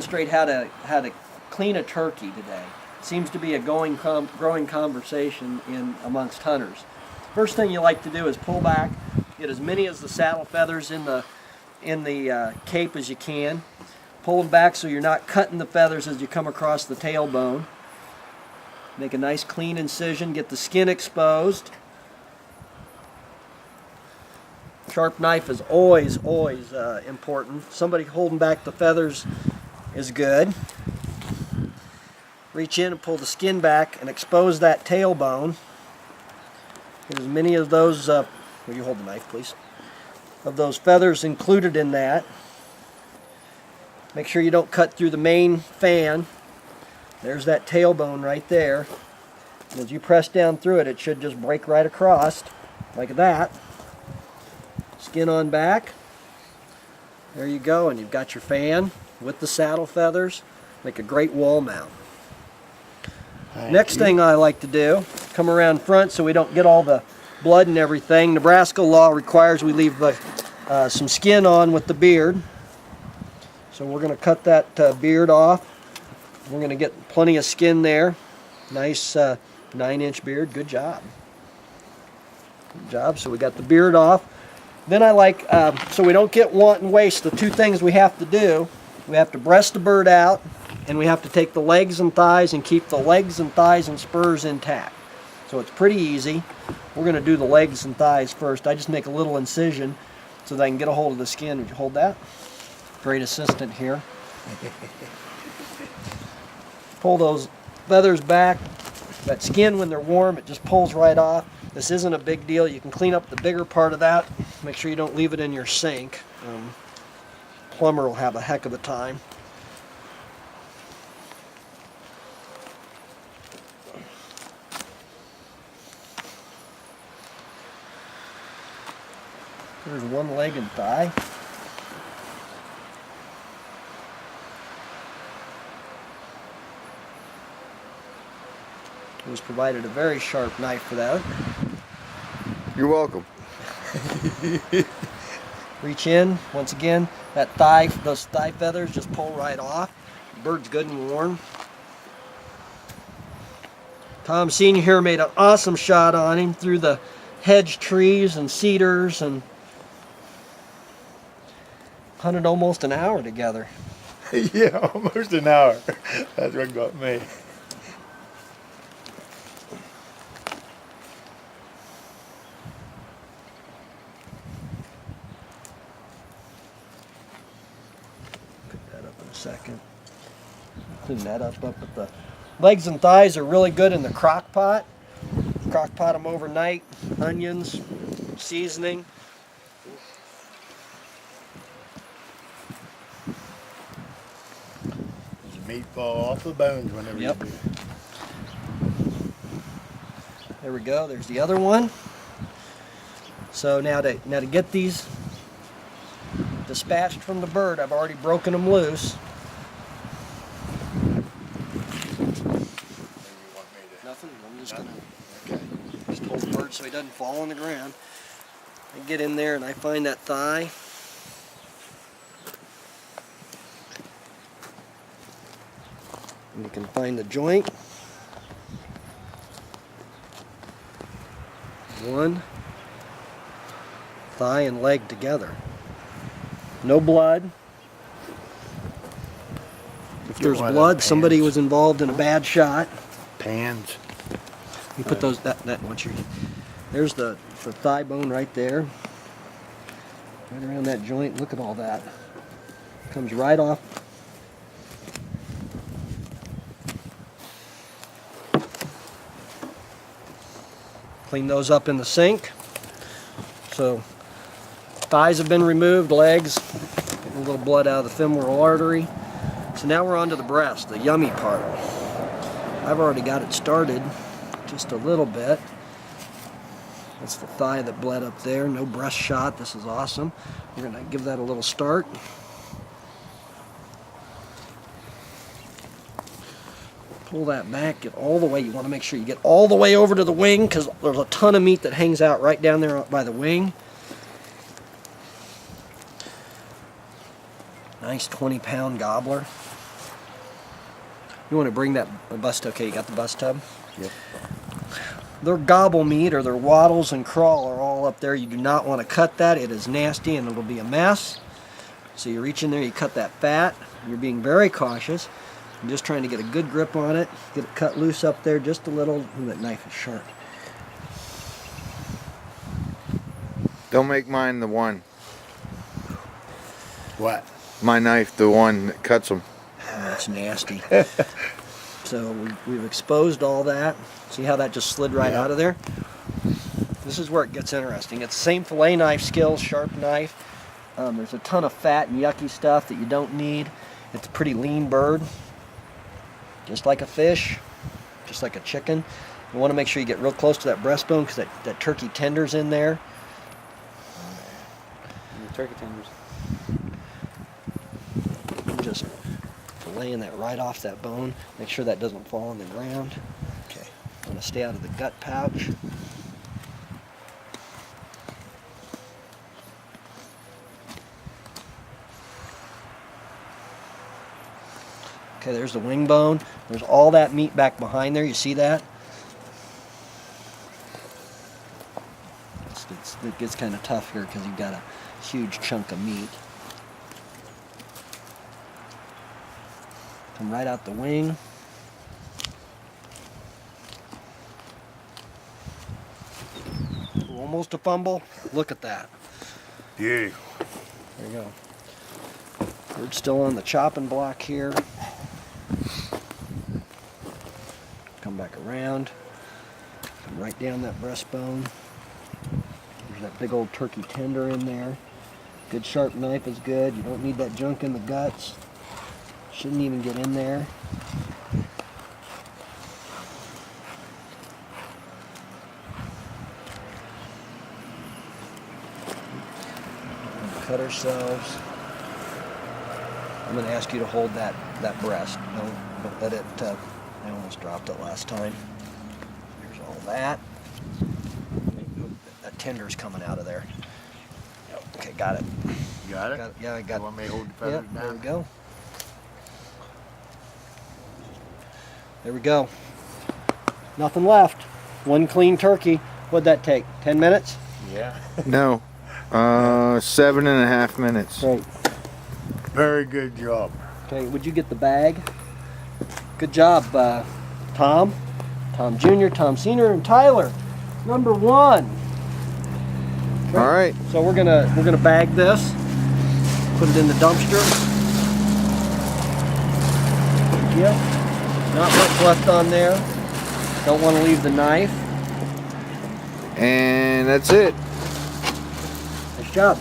demonstrate how to clean a turkey today. Seems to be a growing conversation amongst hunters. First thing you like to do is pull back, get as many of the saddle feathers in the cape as you can. Pull them back so you're not cutting the feathers as you come across the tailbone. Make a nice clean incision, get the skin exposed. Sharp knife is always important. Somebody holding back the feathers is good. Reach in and pull the skin back and expose that tailbone. Get as many of those, will you hold the knife please, of those feathers included in that. Make sure you don't cut through the main fan. There's that tailbone right there. And as you press down through it, it should just break right across, like that. Skin on back. There you go, and you've got your fan with the saddle feathers. Make a great wall mount. Next thing I like to do, come around front so we don't get all the blood and everything. Nebraska law requires we leave some skin on with the beard. So we're going to cut that beard off. We're going to get plenty of skin there. Nice 9-inch beard. Good job. Good job. So we got the beard off. Then I like, so we don't get wanton waste, the two things we have to do. We have to breast the bird out, and we have to take the legs and thighs and keep the legs and thighs and spurs intact. So it's pretty easy. We're going to do the legs and thighs first. I just make a little incision so that I can get a hold of the skin. Would you hold that? Great assistant here. Pull those feathers back. That skin, when they're warm, it just pulls right off. This isn't a big deal. You can clean up the bigger part of that. Make sure you don't leave it in your sink. Plumber will have a heck of a time. There's one leg and thigh. I was provided a very sharp knife for that. You're welcome. Reach in, once again, that thigh, those thigh feathers just pull right off. The bird's good and warm. Tom Sr. here made an awesome shot on him through the hedge trees and cedars, and hunted almost an hour together. Yeah, almost an hour. That's what got me. Second. Clean that up, but the legs and thighs are really good in the crock pot. Crock pot them overnight, onions, seasoning. The meat fall off the bones whenever you do. There we go, there's the other one. So now to get these dispatched from the bird, I've already broken them loose. Nothing, I'm just going to just hold the bird so he doesn't fall on the ground. I get in there and I find that thigh. And you can find the joint. One thigh and leg together. No blood. If there's blood, somebody was involved in a bad shot. Pans. You put those once you're, there's the thigh bone right there. Right around that joint. Look at all that. Comes right off. Clean those up in the sink. So thighs have been removed, legs, getting a little blood out of the femoral artery. So now we're on to the breast, the yummy part. I've already got it started just a little bit. That's the thigh that bled up there. No breast shot. This is awesome. We're going to give that a little start. Pull that back, get all the way. You want to make sure you get all the way over to the wing because there's a ton of meat that hangs out right down there by the wing. Nice 20-pound gobbler. You want to bring that bust. Okay, you got the bust tub? Yep. Their gobble meat or their wattles and crawl are all up there. You do not want to cut that. It is nasty and it'll be a mess. So you reach in there, you cut that fat. You're being very cautious. I'm just trying to get a good grip on it. Get it cut loose up there just a little. Ooh, that knife is sharp. Don't make mine the one. What? My knife, the one that cuts them. Oh, that's nasty. So we've exposed all that. See how that just slid right out of there? This is where it gets interesting. It's the same fillet knife skills, sharp knife. There's a ton of fat and yucky stuff that you don't need. It's a pretty lean bird. Just like a fish, just like a chicken. You want to make sure you get real close to that breastbone because that turkey tender's in there. The turkey tenders. Just laying that right off that bone. Make sure that doesn't fall on the ground. Okay. Want to stay out of the gut pouch. Okay, there's the wing bone. There's all that meat back behind there. You see that? It gets kind of tough here because you've got a huge chunk of meat. Come right out the wing. Almost a fumble. Look at that. Beautiful. There you go. We're still on the chopping block here. Come back around. Come right down that breastbone. There's that big old turkey tender in there. Good sharp knife is good. You don't need that junk in the guts. Shouldn't even get in there. Cut ourselves. I'm going to ask you to hold that breast. Don't let it, I almost dropped it last time. Here's all that. That tender's coming out of there. Okay, got it. You got it? Yeah, I got it. You want me to hold the Yeah, feathers there we down? go. There we go. Nothing left. One clean turkey. What'd that take? 10 minutes? Yeah. No. 7.5 minutes. Great. Very good job. Okay, would you get the bag? Good job, Tom. Tom Jr., Tom Sr., and Tyler. Number 1. Okay. All right. So we're gonna bag this, put it in the dumpster. Yep. Not much left on there. Don't want to leave the knife. And that's it. Nice job.